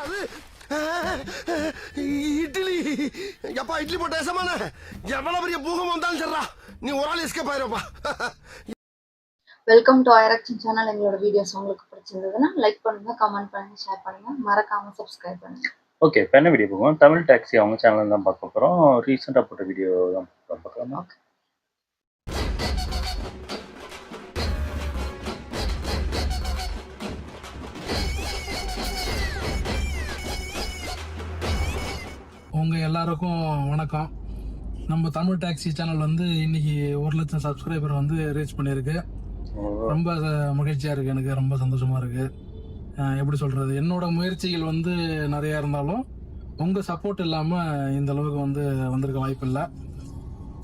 என்னது இட்லி? எப்பா இட்லி போட்ட ஏசமான எவ்வளவு பெரிய பூகம் வந்தாலும் சரிடா, நீ ஒரு ஆள் எஸ்கேப் ஆயிருப்பா. வெல்கம் டு ஐராக்ஷன் சேனல். எங்களோட வீடியோஸ் உங்களுக்கு பிடிச்சிருந்ததுன்னா லைக் பண்ணுங்க, கமெண்ட் பண்ணுங்க, ஷேர் பண்ணுங்க, மறக்காம சப்ஸ்கிரைப் பண்ணுங்க. ஓகே, இப்போ என்ன வீடியோ போகும்? தமிழ் டாக்ஸி அவங்க சேனல் தான் பார்க்க போகிறோம். ரீசெண்டாக போட்ட வீடியோ தான் பார்க்கலாமா? ஓகே. உங்கள் எல்லாருக்கும் வணக்கம். நம்ம தமிழ் டாக்ஸி சேனல் வந்து இன்னைக்கு 1,00,000 சப்ஸ்கிரைபர் வந்து ரீச் பண்ணியிருக்கு. ரொம்ப மகிழ்ச்சியாக இருக்குது, எனக்கு ரொம்ப சந்தோஷமாக இருக்குது. எப்படி சொல்கிறது, என்னோட முயற்சிகள் வந்து நிறையா இருந்தாலும் உங்கள் சப்போர்ட் இல்லாமல் இந்த அளவுக்கு வந்து வந்திருக்க வாய்ப்பு இல்லை.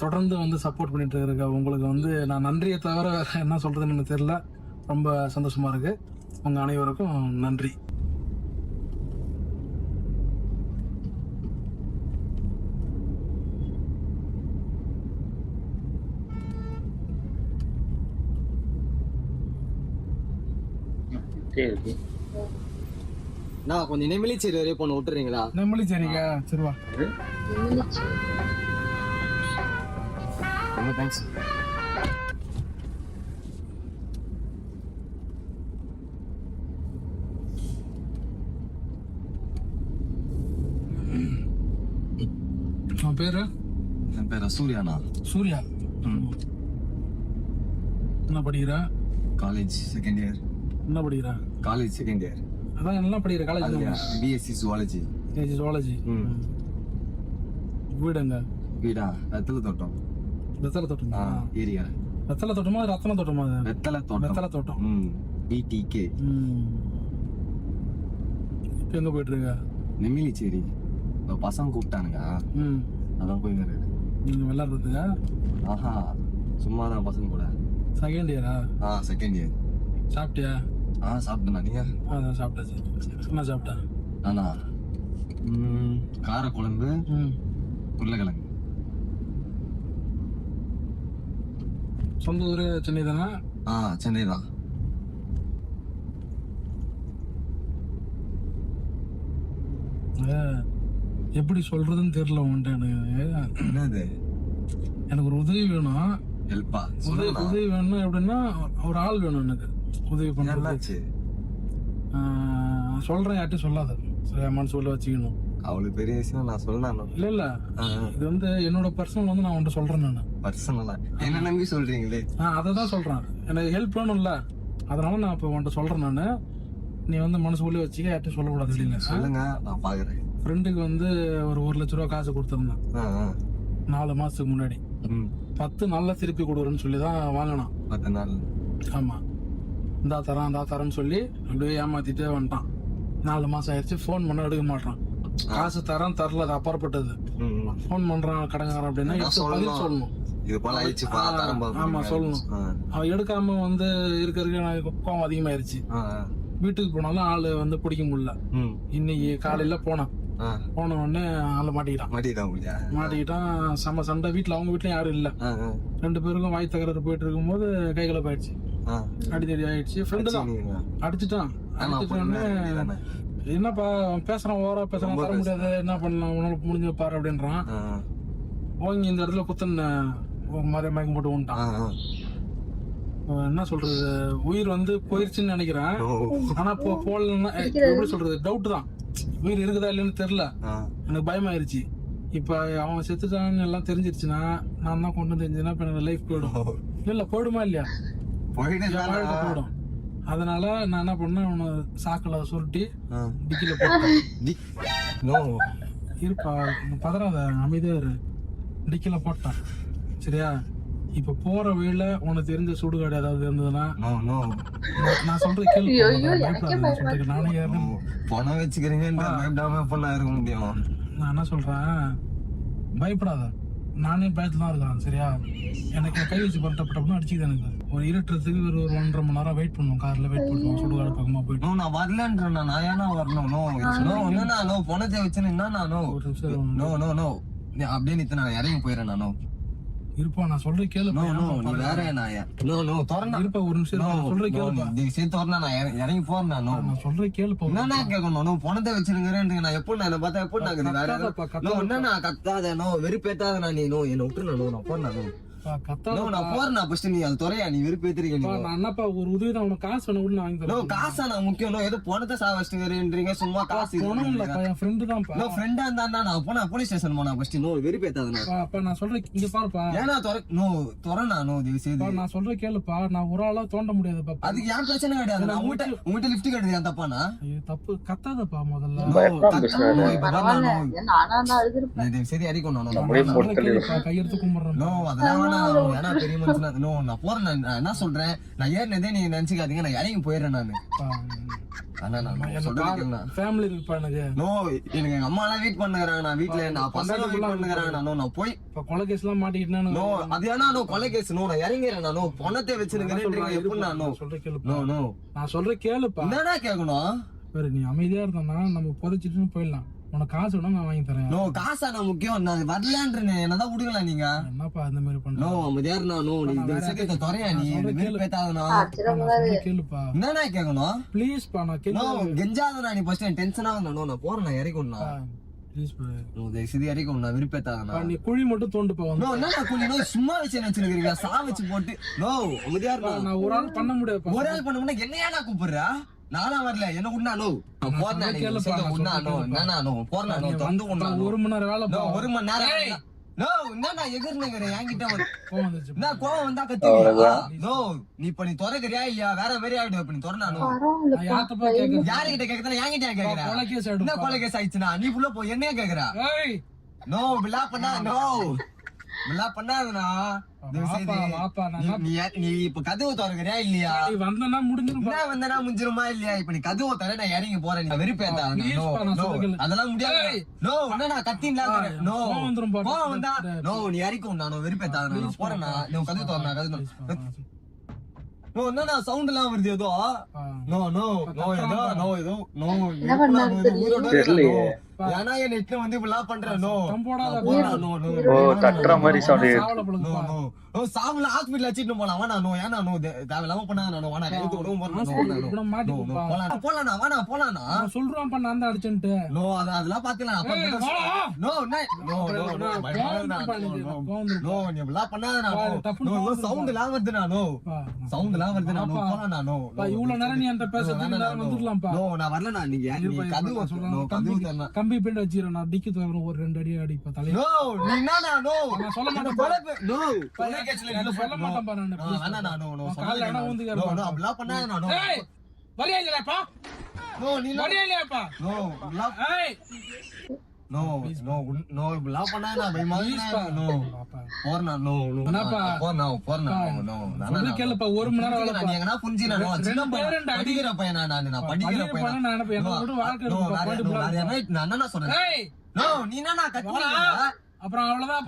தொடர்ந்து வந்து சப்போர்ட் பண்ணிட்டு இருக்க உங்களுக்கு வந்து நான் நன்றியை தவிர வேறு என்ன சொல்கிறதுன்னு எனக்கு தெரியல. ரொம்ப சந்தோஷமாக இருக்குது. உங்கள் அனைவருக்கும் நன்றி. இருக்கு நான் கொஞ்சம் நெமிலிச்சேரி வரையும் பொண்ணு விட்டுறீங்களா? நெமிலிச்சேரிங்க, சரிவா. ரொம்ப தேங்க்ஸ். உன் பேரு? என் பேர் சூர்யாண்ணா. சூர்யா. என்ன படிக்கிற? College second year. என்ன படிக்கிற? College second year. அதான் என்ன படிக்கிற காலேஜ்? BSc zoology. ஜுவாலஜி. வீடுங்க? வீடா வெத்தலை தோட்டம். வெத்தலை தோட்டம் ஏரியா. வெத்தலை தோட்டமா ரத்தன தோட்டமா? வெத்தலை தோட்டம். வெத்தலை தோட்டம். பிடிகே. இப்போ எங்கே போயிட்டு இருக்க? நெமிலிச்சேரி. பசங்க கூப்பிட்டானுங்க, அதான் போயிருக்காரு. நீங்கள் விளாட்றதுக்கா? ஆஹா, சும்மா தான் பசங்க கூட. செகண்ட் இயரா? Second year. சாப்பிட்டியா? சாப்பிட்டேண்ணா. நீங்க? அதான் சாப்பிட்டாச்சு. என்ன சாப்பிட்டேன்? நானா காரக்குழம்பு, உருளைக்கிழங்கு. சொந்த ஊர் சென்னை தானே? சென்னை தான். எப்படி சொல்றதுன்னு தெரியல உன்ட்ட. எனக்கு என்னது? எனக்கு ஒரு உதவி வேணும். ஹெல்ப்பா? உதவி வேணும். எப்படின்னா ஒரு ஆள் வேணும் எனக்கு உதவி பண்ணாச்சு. சொல்றேன், யார்ட்டும் சொல்லாத, சரியா? மனசுல வச்சுக்கணும். அவ்வளவு பெரிய விஷயம் நான் சொல்லணும். இல்ல இல்ல, இது வந்து என்னோட பர்சனல் வந்து நான் உன்ட்ட சொல்றேன். நான் பர்சனலா என்ன நம்பி சொல்றீங்களே? அதை தான் சொல்றேன். எனக்கு ஹெல்ப் வேணும்ல, அதனால நான் இப்போ உன்ட்ட சொல்றேன். நான் நீ வந்து மனசுக்குள்ளே வச்சுக்க, யார்ட்டும் சொல்லக்கூடாது. இல்லைங்க, சொல்லுங்க, நான் பாக்குறேன். ஃப்ரெண்டுக்கு வந்து ஒரு 1,00,000 ரூபா காசு கொடுத்துருந்தேன் 4 மாசத்துக்கு முன்னாடி. 10 நாள்ல திருப்பி கொடுக்குறேன்னு சொல்லி தான் வாங்கினான். 10 நாள்? ஆமா. இந்தா தரேன்னு சொல்லி அப்படியே ஏமாத்திட்டே வந்துட்டான். 4 மாசம் ஆயிடுச்சு. ஃபோன் பண்ண எடுக்க மாட்டான். காசு தரேன் தரல, அது அப்புறப்பட்டது. ஃபோன் பண்றான் கடங்காரன் அப்படின்னா பதில் சொல்லணும். ஆமா, சொல்லணும். அவன் எடுக்காம வந்து இருக்க எனக்கு கோவம் அதிகமாயிருச்சு. வீட்டுக்கு போனாலும் ஆளு வந்து பிடிக்க முடியல. இன்னைக்கு காலையில போன உடனே ஆளு மாட்டிக்கிட்டான். செம சண்டை. வீட்டுல அவங்க வீட்லயும் யாரும் இல்ல. 2 பேருக்கும் வாய் தகராறு போயிட்டு இருக்கும் போது கைகளை போயிடுச்சு. அடித்தடி ஆயிடுச்சு. ஃப்ரெண்டு தான் அடிச்சுட்டான். என்னப்பா பேசுறான், ஓவரா பேசுறான், தர முடியாது, என்ன பண்ணலாம், உன்னால முடிஞ்ச பாரு அப்படின்றான். ஓங்கி இந்த இடத்துல குத்தன மயக்கம் போட்டு வந்துட்டான். என்ன சொல்றது, உயிர் வந்து போயிருச்சுன்னு நினைக்கிறேன். ஆனா போலன்னா எப்படி சொல்றது, டவுட் தான். உயிர் இருக்குதா இல்லைன்னு தெரியல. எனக்கு பயமாயிருச்சு. இப்ப அவன் செத்துட்டான்னு எல்லாம் தெரிஞ்சிருச்சுன்னா, நான் தான் கொண்டு தெரிஞ்சுன்னா இப்ப எனக்கு லைஃப் போயிடும். இல்ல போயிடுமா இல்லையா? போயிடும். அதனால நான் என்ன பண்ணேன், அவனை சாக்குல சுருட்டி டிக்கில போட்டேன். இருப்பா, பதறாத, அமைதியா இரு. டிக்கில போட்டேன், சரியா? இப்ப போற வழியில உனக்கு தெரிஞ்ச சுடுகாடு ஏதாவது இருந்ததுன்னா நான் சொல்றேன் கேள்வி. நானே பணம் வச்சுக்கிறீங்க, நான் என்ன சொல்றேன், பயப்படாத. நானே பயத்துல தான் இருக்கிறேன், சரியா? எனக்கு கை வச்சு பரட்டப்பட்டப்படும் அடிச்சுக்குது. எனக்கு ஒரு இருட்டுறதுக்கு ஒரு 1.5 மணி நேரம் வெயிட் பண்ணுவோம். கார்ல வெயிட் பண்ணுவோம், சுடுகாடு பக்கமா போயிட்டு. நான் வரலன்றேன். நான் ஏன்னா வரணும்? பணத்தை வச்சுன்னு அப்படியே நித்து நான் இறங்கி போயிடுறேன். நானும் இருப்பா நான் சொல்றேன் கேளுப்பா. நீ வேற நான் திறனா இருப்பா ஒரு நிமிஷம் இருப்பா, நான் சொல்றேன் கேளுப்பா. இந்த விஷயம் திறனா நான் இறங்கி போறேன் நான் சொல்றேன் கேளுப்பா. என்ன கேட்கணும் பணத்தை வச்சிருக்கிறேன் நான் எப்போ நான் பார்த்தா எப்போ நான் வேற என்ன கத்தாத வெறுப்பேத்தாத நான் நீ என்ன விட்டு நான் போறேன் நான் போறேன் ஃபர்ஸ்ட் நீ அது துறையா நீ வெறுப்பேத்துறீங்க நான் என்னப்பா ஒரு உதவி தான் உனக்கு காசு வேணும் கூட நான் வாங்கி தரேன். காசா நான் முக்கியம் ஏதோ பணத்தை சாவச்சிட்டுறீங்க சும்மா காசு பணம் இல்லப்பா, என் ஃப்ரெண்டு தான்ப்பா. ஃப்ரெண்டா இருந்தா நான் போனா போலீஸ் ஸ்டேஷன் போனா ஃபர்ஸ்ட் வெறுப்பேத்தாத அப்பா நான் சொல்றேன் இங்க பாருப்பா. ஏன்னா துறனா நான் சொல்றேன் கேளுப்பா. நான் ஒரு ஆளா தோண்ட முடியாதுப்பா. அதுக்கு ஏன் பிரச்சனை கிடையாது நான் உங்ககிட்ட லிஃப்ட் கிடையாது ஏன் தப்பானா தப்பு கத்தாதப்பா முதல்ல. நானா தான் அழுதுருப்பேன். சரி அடிக்கும் கையெடுத்து கும்பிடுறேன். அதெல்லாம் ஏன்னா பெரிய மனுஷனா நான் போறேன் நான் என்ன சொல்றேன் நான் ஏறினதே நீங்க நினைச்சுக்காதீங்க நான் இறங்கி போயிடுறேன் நானு ஃபேமிலி இருக்குப்பா எனக்கு. எனக்கு எங்க அம்மா எல்லாம் வெயிட் பண்ணுறாங்க நான் வீட்டுல நான் பசங்க வெயிட் பண்ணுறாங்க நான் போய் கொலை கேஸ் எல்லாம் மாட்டிக்கிட்டேன். அது ஏன்னா கொலை கேஸ் நான் இறங்கிறேன் நான் பணத்தை வச்சிருக்கிறேன் எப்படி நான் சொல்றேன் கேளுப்பா. நான் சொல்றேன் கேளுப்பா. என்னடா கேட்கணும் நீ அமைதியா இருந்தானா நம்ம புதைச்சிட்டு போயிடலாம். உனக்கு காசு வேணும் நான் வாங்கி தரேன். காசா நான் முக்கியம் நான் வரலான்றேன் என்னதான் விடுங்களா நீங்க என்னப்பா இந்த மாதிரி பண்ற? கேளுப்பா. என்னடா கேட்கணும் ப்ளீஸ் பா நான் கேட்கணும். கெஞ்சாதடா நீ ஃபர்ஸ்ட் டென்ஷன் ஆகுது நான் போறேன் நான் இறக்கணும்னா ப்ளீஸ் பா சரி இறக்கணும் நான் விருப்பத்தாதனா நீ குழி மட்டும் தோண்டுப்பா. என்னடா குழி சும்மா வச்சு நினைச்சிருக்கீங்க சா வச்சு போட்டு நான் ஒரு ஆள் பண்ண முடியாது. ஒரு ஆள் பண்ண முடியாது என்னையா நான் கூப்பிடுறா நானா வரல என்ன உண்ணானோ போறேன் ஒரு மணி நேரம் வேலை ஒரு மணி நேரம் என்னடா எகிர்னுங்கிற என்கிட்ட என்ன கோவம் வந்தா கத்துவியா நீ இப்ப நீ திறக்கிறியா இல்லையா வேற மாதிரி ஆயிடும் இப்ப நீ திறனானோ யாருகிட்ட கேக்குறா என்கிட்ட கேக்குறா என்ன கொலை கேஸ் ஆயிடுச்சுனா நீ உள்ள போய் என்னைய கேக்குறா நோ விழா பண்ணா விழா பண்ணாதனா நீ இப்ப கதவு திறக்கிறியா இல்லையா வந்தனா முடிஞ்சிருமா இல்லையா இப்ப நீ கதவு தர நான் இறங்கி போறேன் நீ வெறுப்பேத்தா அதெல்லாம் முடியாது நான் கத்தின் வந்தா நீ இறக்கும் நான் வெறுப்பேத்தா நான் போறேன் நீ கதவு தோறனா கதவு என்னன்னா சவுண்ட் எல்லாம் வருது ஏதோ ஏன்னா என் நெட்ல வந்து இப்படிலாம் பண்றேன் தட்டுற மாதிரி சவுண்ட் சாவுல ஹாஸ்பிட்டல் வச்சுட்டு போலாம் வேணா ஏன்னா தேவையில்லாம பண்ணா வேணா கைத்து போலானா சொல்றான் பண்ண அந்த அடிச்சுட்டு அதெல்லாம் பாத்துக்கலாம் சவுண்ட் எல்லாம் வருது சவுண்ட் எல்லாம் வருது இவ்வளவு நேரம் நீ அந்த பேச வந்துடலாம்ப்பா. நான் வரல நீங்க கம்பி பிண்ட் வச்சிருக்கேன் நான் டிக்கி தவிர ஒரு 2 அடி அடிப்பா தலையில. நான் சொல்ல மாட்டேன் சொல்ல மாட்டேன். கேளுப்பா ஒரு மணி நேரம் படிக்கிற பையன் நான் படிக்கிற பையன் நீ என்ன கத்துறீங்க அப்புறம் அவ்வளவுதான்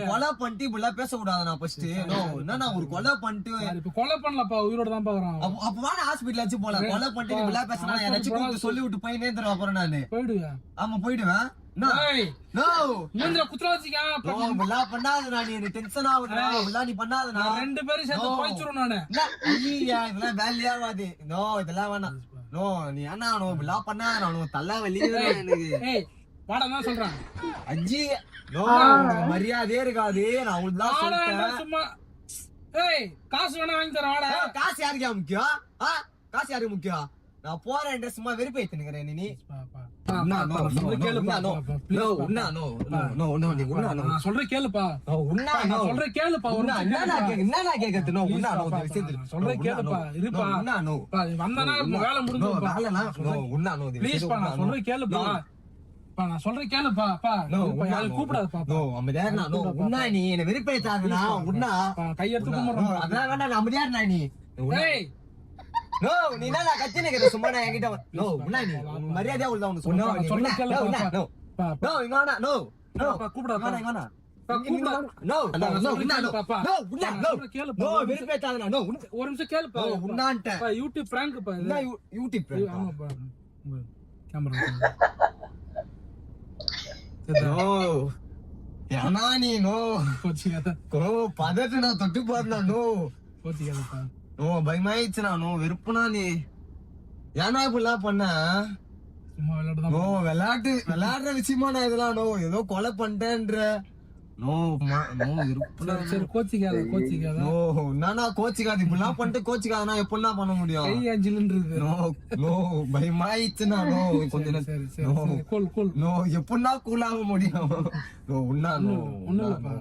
கொலை பண்ணிட்டு இப்படிலாம் பேசக்கூடாது நான் ஃபர்ஸ்ட் என்ன ஒரு கொலை பண்ணிட்டு இப்ப கொலை பண்ணலப்பா உயிரோட தான் பாக்குறான். அப்ப வேணா ஹாஸ்பிட்டல் வச்சு போலாம் கொலை பண்ணிட்டு இப்படிலாம் பேசினா யாராச்சும் சொல்லி விட்டு போய் நேர்ந்துடும் அப்புறம் நானு போயிடுவேன். ஆமா போயிடுவேன் நீ பண்ணாத 2 பேரும் சேர்ந்து போயிச்சிரும் நானு. இதெல்லாம் வேலையே ஆகாது இதெல்லாம் வேணாம் நீ என்ன இப்படிலாம் பண்ணாத தலை வலி எனக்கு வாடா சொல்றேன் அஜி மரியாதையே இருக்காது நான் உங்களுக்கு சும்மா காசு வேணா வாங்கி தரேன் வாடா. காசு யாருக்கா முக்கியம் காசு யாருக்கு முக்கியம் நான் போறேன் சும்மா வெறுப்பேத்துனுக்கிறேன் நீ சொல்றேன் கேளுப்பா சொல்றேன் கேளுப்பா என்ன கேக்குறது சொல்றேன் கேளுப்பா இருப்பா வந்தானா வேலை முடிஞ்சு ப்ளீஸ் பா நான் சொல்றேன் கேளுப்பா நான் சொல்றேன் கேளுப்பா கூப்பிடாதுப்பா நீ என்ன வெறுப்பேத்தாதுனா உன்னா கையெடுத்து கும்பிடுறோம் அதெல்லாம் வேண்டாம் நான் முடியாதுண்ணா நீ நீ என்ன கத்தினுக்கிற சும்மா நான் என்கிட்ட நீ மரியாதையா உள்ள ஒரு நிமிஷம் கேளுப்பா யூடியூப் பிராங்க் யூடியூப் கேமரா ஏன்னா நீ நோ கோச்சிக்காத பதட்டு நான் தொட்டு பாருனா நோ கோச்சிக்காதப்பா. நோ பயமாயிடுச்சுனா நோ வெறுப்புனா நீ ஏன்னா இப்படிலாம் பண்ண சும்மா விளையாட்டு நோ விளையாடுற விஷயமா நான் இதெல்லாம் நோ ஏதோ கொலை பண்ணிட்டேன்ற நோ நோ வெறுப்புனா சரி கோச்சிக்காத நோ நானா கோச்சிக்காது இப்படிலாம் பண்ணிட்டு கோச்சிக்காதனா எப்படிலாம் பண்ண முடியும் கை அஞ்சிலுன்றது. நோ நோ பயமாயிடுச்சுனா நோ கொஞ்சம் சரி நோ கூல் நோ எப்படின்னா கூலாக முடியும் நோ உன்னா நோ ஒண்ணுல்லப்பா.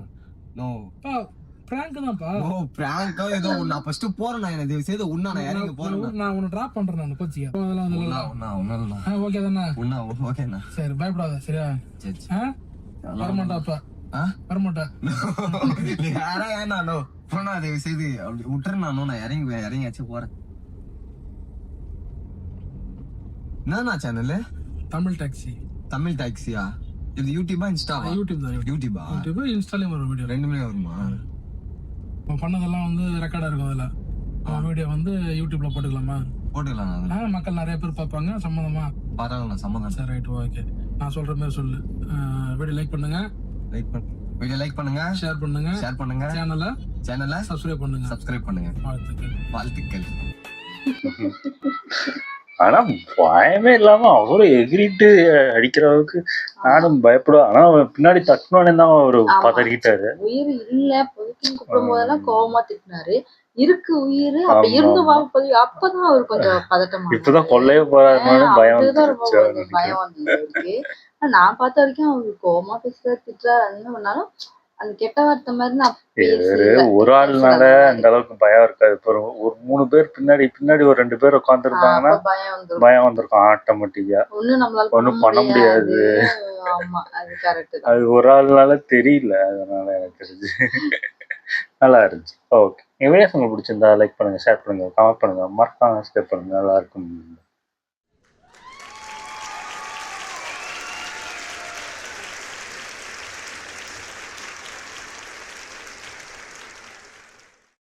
நோ பா பிராங்க் தான்ப்பா. நோ பிராங்கா ஏதோ நான் ஃபர்ஸ்ட் போறேன் நான் என்ன செய்து உன்னா நான் இறங்கி போறேன் நான் உன்னை டிராப் பண்றேன். நான் கோச்சிக்காத அதெல்லாம் வந்து உன்னா உன்னா உன்னா ஓகே தானே? உன்னா ஓகேண்ணா சரி பயப்படாத சரியா? சரி வரமாட்டாப்பா வரமாட்டேன். நீ யாரா ஏன்னா போனா அதை செய்து அப்படி விட்டுரு நான் இறங்கியாச்சு போறேன். என்னண்ணா சேனலு? தமிழ் டாக்ஸி. தமிழ் டாக்ஸியா? இது யூடியூபா இன்ஸ்டாவா? யூடியூப் தான். யூடியூபா? யூடியூப் இன்ஸ்டாலயும் வரும் வீடியோ. ரெண்டுமே வருமா? பண்ணதெல்லாம் வந்து ரெக்கார்டா இருக்கும். அதுல வீடியோ வந்து யூடியூப்ல போட்டுக்கலாமா? போட்டுக்கலாம். மக்கள் நிறைய பேர் பார்ப்பாங்க. சம்மதமா? பரவாயில்ல சம்மதம். சரி ரைட் ஓகே. நான் சொல்ற மாதிரி சொல்லு. வீடியோ லைக் பண்ணுங்க. வீடியோ லைக் பண்ணுங்க, ஷேர் பண்ணுங்க, சேனலை சப்ஸ்கிரைப் பண்ணுங்க. வாழ்த்துக்கள். ஆனா பயமே இல்லாம அவரும் எகிரிட்டு அடிக்கிற அளவுக்கு நானும் பயப்படுவேன். ஆனா பின்னாடி தட்டணும்னு தான் அவரு பதறிக்கிட்டாரு. உயிர் இல்ல பொதுக்குன்னு கூப்பிடும் போதெல்லாம் கோவமா திட்டினாரு. இருக்கு உயிர் அப்ப இருந்து வாழ்ப்பது அப்பதான் அவரு கொஞ்சம் பதட்டமா. இப்பதான் கொள்ளைய போறாருன்னு பயம் பயம் வந்தது அவருக்கு. நான் பார்த்த வரைக்கும் அவரு கோவமா பேசுறாரு, திட்டுறாரு. என்ன பண்ணாலும் அந்த கெட்ட வார்த்தை மாதிரி ஒரு ஆள்னால அந்த அளவுக்கு பயம் இருக்காது. இப்போ ஒரு 3 பேர் பின்னாடி ஒரு 2 பேர் உட்காந்துருந்தாங்கன்னா பயம் வந்திருக்கும் ஆட்டோமேட்டிக்கா. ஒன்னும் பண்ண முடியாது. அது ஒரு ஆள்னால தெரியல. அதனால எனக்கு தெரிஞ்சு நல்லா இருந்துச்சு. ஓகே, வீடியோஸ் உங்களுக்கு பிடிச்சிருந்தா லைக் பண்ணுங்க, ஷேர் பண்ணுங்க, கமெண்ட் பண்ணுங்க, மறக்காம சப்ஸ்கிரைப் பண்ணுங்க. நல்லா இருக்கும்.